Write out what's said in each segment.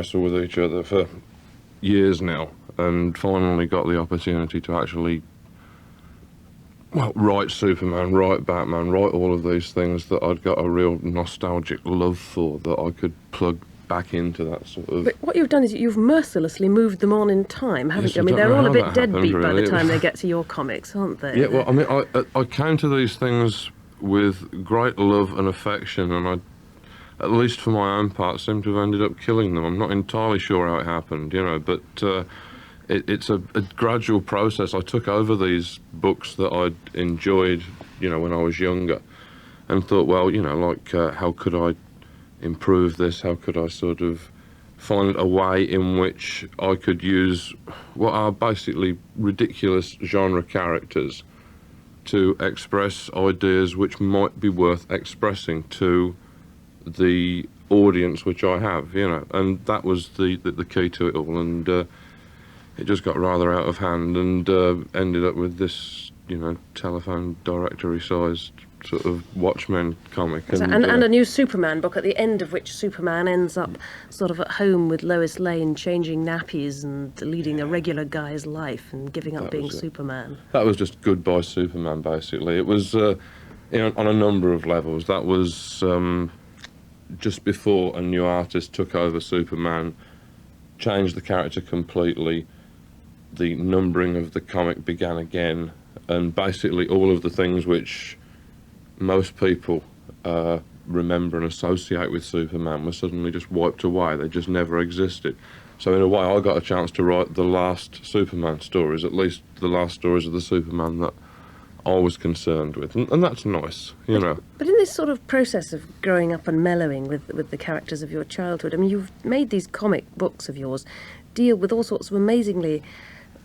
wrestle with each other for years now, and finally got the opportunity to actually, well, write Superman, write Batman, write all of these things that I'd got a real nostalgic love for, that I could plug back into that sort of... But what you've done is you've mercilessly moved them on in time, haven't Yes, you? I mean, they're all a bit deadbeat by really. the time they get to your comics, aren't they? Yeah, well, I mean, I came to these things with great love and affection, and I, at least for my own part, seem to have ended up killing them. I'm not entirely sure how it happened, you know, but it's a gradual process. I took over these books that I'd enjoyed, you know, when I was younger, and thought, well, you know, like, how could I improve this? How could I sort of find a way in which I could use what are basically ridiculous genre characters to express ideas which might be worth expressing to the audience which I have, you know, and that was the key to it all, and it just got rather out of hand, and ended up with this, you know, telephone directory-sized sort of Watchmen comic. And a new Superman book, at the end of which Superman ends up sort of at home with Lois Lane, changing nappies and leading a regular guy's life and giving up being Superman. That was just goodbye Superman, basically. It was, you know, on a number of levels. That was just before a new artist took over Superman, changed the character completely. The numbering of the comic began again, and basically all of the things which most people remember and associate with Superman were suddenly just wiped away. They just never existed. So in a way, I got a chance to write the last Superman stories, at least the last stories of the Superman that I was concerned with, and that's nice, you know. But in this sort of process of growing up and mellowing with the characters of your childhood, I mean, you've made these comic books of yours deal with all sorts of amazingly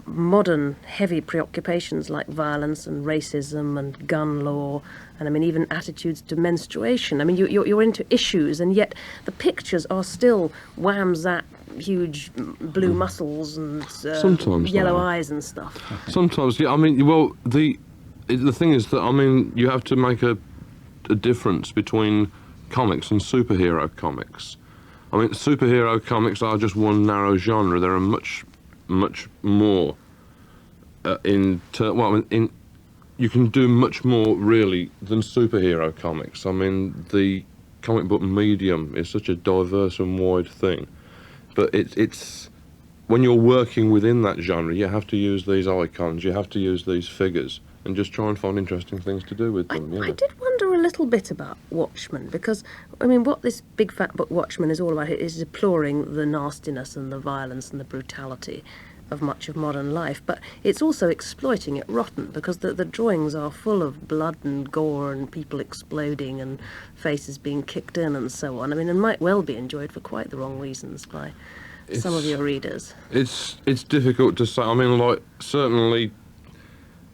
modern, heavy preoccupations like violence and racism and gun law, and I mean even attitudes to menstruation. I mean, you're into issues, and yet the pictures are still wham zap, huge blue muscles and sometimes yellow eyes and stuff. Sometimes, yeah. I mean, well, the thing is that, I mean, you have to make a difference between comics and superhero comics. I mean, superhero comics are just one narrow genre. There are much more you can do much more really than superhero comics. I mean, the comic book medium is such a diverse and wide thing, but it's when you're working within that genre, you have to use these icons, you have to use these figures, and just try and find interesting things to do with them. I did wonder a little bit about Watchmen, because, I mean, what this big fat book Watchmen is all about is deploring the nastiness and the violence and the brutality of much of modern life, but it's also exploiting it rotten, because the drawings are full of blood and gore and people exploding and faces being kicked in and so on. I mean, it might well be enjoyed for quite the wrong reasons by some of your readers. It's difficult to say. I mean, like, certainly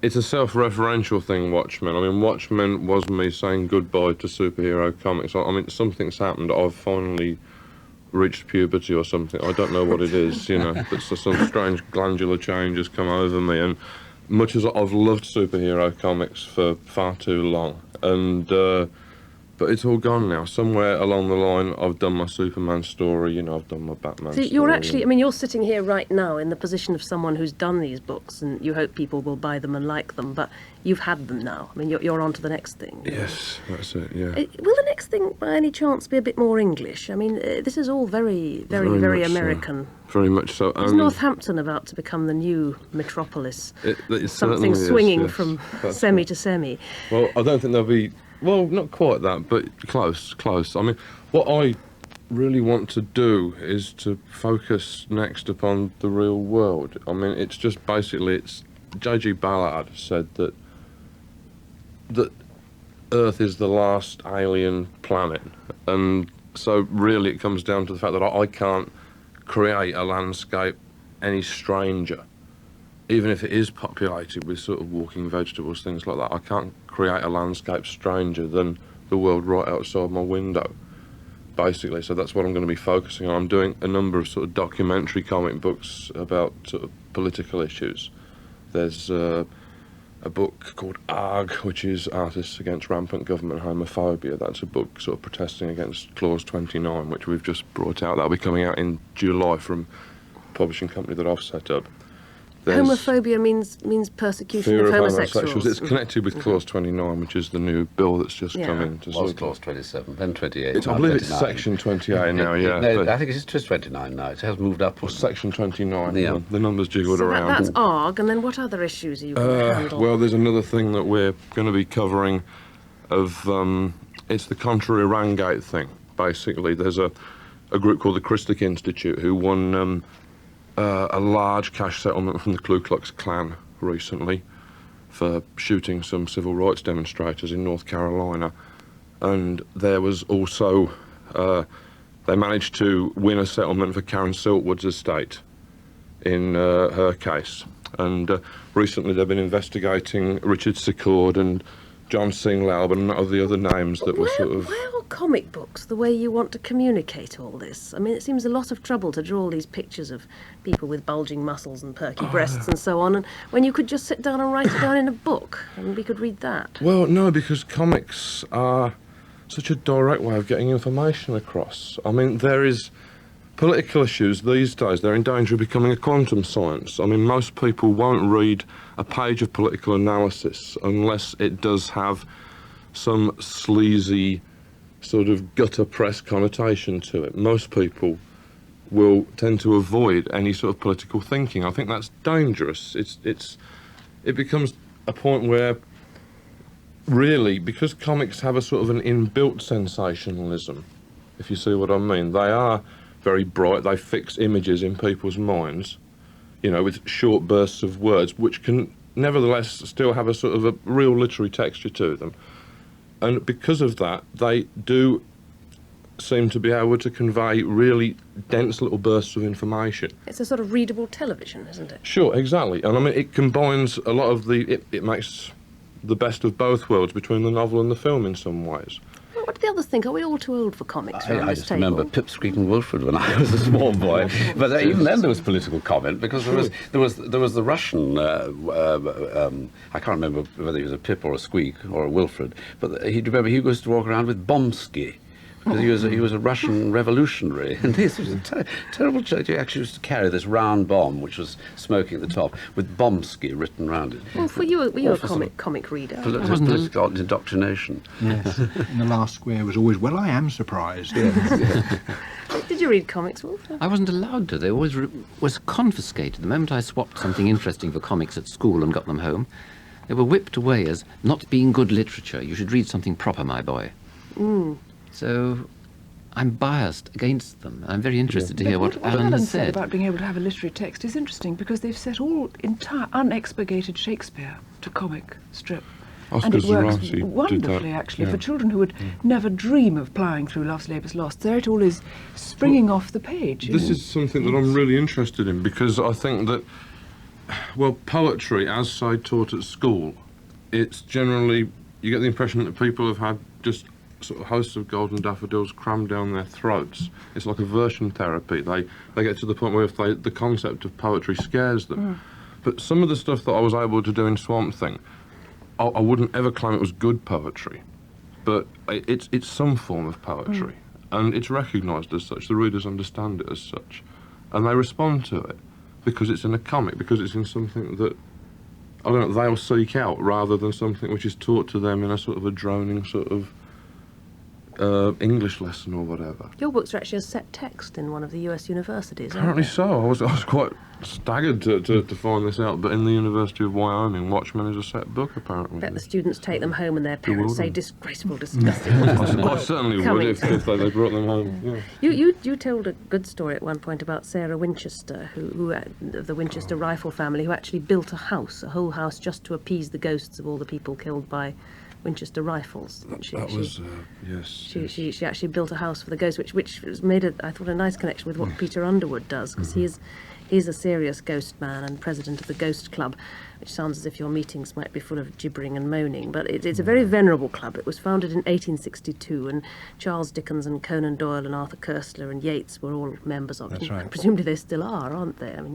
it's a self-referential thing, Watchmen. I mean, Watchmen was me saying goodbye to superhero comics. I mean, something's happened. I've finally reached puberty or something. I don't know what it is, you know, but some strange glandular change has come over me, and much as I've loved superhero comics for far too long, and but it's all gone now. Somewhere along the line, I've done my Superman story, you know, I've done my Batman story. So you're actually, I mean, you're sitting here right now in the position of someone who's done these books, and you hope people will buy them and like them, but you've had them now. I mean, you're on to the next thing. Yes, that's it, yeah. Will the next thing, by any chance, be a bit more English? I mean, this is all very American. So. Very much so. Is Northampton about to become the new metropolis? It Something swinging yes. from That's semi right. to semi. Well, I don't think there'll be... Well, not quite that, but close. I mean, what I really want to do is to focus next upon the real world. I mean, it's just basically, it's... J.G. Ballard said that Earth is the last alien planet, and so really it comes down to the fact that I can't create a landscape any stranger. Even if it is populated with sort of walking vegetables, things like that, I can't create a landscape stranger than the world right outside my window, basically. So that's what I'm going to be focusing on. I'm doing a number of sort of documentary comic books about sort of political issues. There's a book called ARG, which is Artists Against Rampant Government Homophobia. That's a book sort of protesting against Clause 29, which we've just brought out. That'll be coming out in July from a publishing company that I've set up. There's Homophobia means persecution fear of of homosexuals. It's connected with Clause 29, which is the new bill that's just Yeah. come in. To It sort was of- Clause 27, then 28. I now believe it's 29. Section 28 now, yeah. No, but- I think it's just 29 now. It has moved up. or Section 29. Yeah. The numbers jiggled So around. that's ARG, and then what other issues are you going to handle? Well, there's another thing that we're going to be covering of, it's the contrary Rangate thing, basically. There's a group called the Christic Institute who won a large cash settlement from the Ku Klux Klan recently for shooting some civil rights demonstrators in North Carolina. And there was also, they managed to win a settlement for Karen Siltwood's estate in her case. And recently they've been investigating Richard Secord and John Singlaub and of the other names that were sort of... Why are comic books the way you want to communicate all this? I mean, it seems a lot of trouble to draw all these pictures of people with bulging muscles and perky breasts and so on, and when you could just sit down and write it down in a book, and we could read that. Well, no, because comics are such a direct way of getting information across. I mean, there is political issues these days, they're in danger of becoming a quantum science. I mean, most people won't read a page of political analysis unless it does have some sleazy sort of gutter press connotation to it. Most people will tend to avoid any sort of political thinking. I think that's dangerous. It becomes a point where, really, because comics have a sort of an inbuilt sensationalism, if you see what I mean, they are very bright, they fix images in people's minds, you know, with short bursts of words, which can nevertheless still have a sort of a real literary texture to them. And because of that, they do seem to be able to convey really dense little bursts of information. It's a sort of readable television, isn't it? Sure, exactly. And I mean, it combines a lot of it makes the best of both worlds between the novel and the film in some ways. Well, what do the others think? Are we all too old for comics around I this just table? remember Pipsqueak and Wilfred when I was a small boy. But even then there was political comment because there was the Russian. I can't remember whether he was a Pip or a Squeak or a Wilfred, but he used to walk around with Bomsky. Because he was a Russian revolutionary, and this was a terrible joke. He actually used to carry this round bomb, which was smoking at the top, with Bomsky written round it. Well, were you a Awful sort of comic reader? Political indoctrination. Yes. And the last square was always, well, I am surprised. Did you read comics, Wolf? I wasn't allowed to. They always was confiscated. The moment I swapped something interesting for comics at school and got them home, they were whipped away as not being good literature. You should read something proper, my boy. So I'm biased against them. I'm very interested to hear what Alan has said. about being able to have a literary text is interesting because they've set all entire unexpurgated Shakespeare to comic strip. And it Oscar works Zarate did wonderfully, that, actually, yeah. for children who would never dream of ploughing through Love's Labour's Lost. There it all is springing off the page. This is something that I'm really interested in because I think that, well, poetry, as say taught at school, it's generally, you get the impression that people have had just sort of hosts of golden daffodils crammed down their throats. It's like aversion therapy. They get to the point where the concept of poetry scares them. But some of the stuff that I was able to do in Swamp Thing, I wouldn't ever claim it was good poetry, but it's some form of poetry, and it's recognised as such. The readers understand it as such, and they respond to it because it's in a comic, because it's in something that, I don't know, they'll seek out rather than something which is taught to them in a sort of a droning sort of English lesson or whatever. Your books are actually a set text in one of the US universities, aren't Apparently they? so. I was quite staggered to find this out, but in the University of Wyoming, Watchmen is a set book, apparently. I bet the students take them home and their parents say Bewildering. disgraceful, disgusting. I certainly would Coming. if they brought them home. Yeah. You told a good story at one point about Sarah Winchester, who of the Winchester rifle family, who actually built a whole house, just to appease the ghosts of all the people killed by Winchester rifles. Yes. She actually built a house for the ghosts, which was made, I thought, a nice connection with what Peter Underwood does, because he's a serious ghost man and president of the Ghost Club, which sounds as if your meetings might be full of gibbering and moaning, but it's a very venerable club. It was founded in 1862, and Charles Dickens and Conan Doyle and Arthur Koestler and Yeats were all members of it. That's right. And presumably they still are, aren't they? I mean,